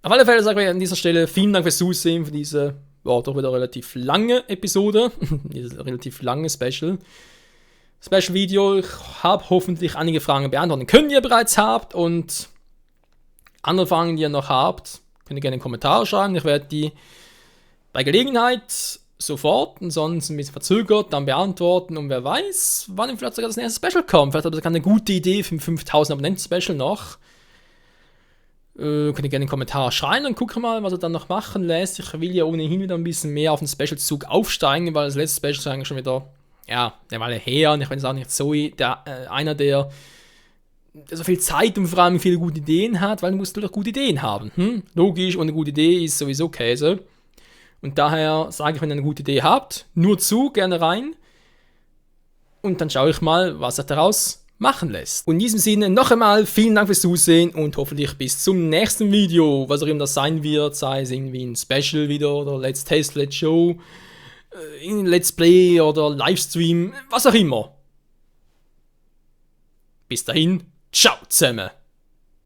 Auf alle Fälle sage ich an dieser Stelle vielen Dank fürs Zusehen für diese, doch wieder relativ lange Episode, dieses relativ lange Special-Video. Ich habe hoffentlich einige Fragen beantworten können, die ihr bereits habt, und andere Fragen, die ihr noch habt, könnt ihr gerne in die Kommentare schreiben. Ich werde die bei Gelegenheit sofort, ansonsten ein bisschen verzögert, dann beantworten, und wer weiß, wann vielleicht sogar das nächste Special kommt. Vielleicht habt ihr eine gute Idee für ein 5000 Abonnenten-Special noch. Könnt ihr gerne in den Kommentar schreiben und gucken mal, was er dann noch machen lässt. Ich will ja ohnehin wieder ein bisschen mehr auf den Special-Zug aufsteigen, weil das letzte Special ist eigentlich schon wieder, eine Weile her, und ich bin jetzt auch nicht so einer, der so viel Zeit und vor allem viele gute Ideen hat, weil du musst doch gute Ideen haben. Logisch, und eine gute Idee ist sowieso Käse. Und daher sage ich, wenn ihr eine gute Idee habt, nur zu, gerne rein. Und dann schaue ich mal, was er daraus machen lässt. Und in diesem Sinne noch einmal vielen Dank fürs Zusehen und hoffentlich bis zum nächsten Video, was auch immer das sein wird, sei es irgendwie ein Special wieder oder Let's Taste, Let's Show, in Let's Play oder Livestream, was auch immer. Bis dahin, ciao zusammen!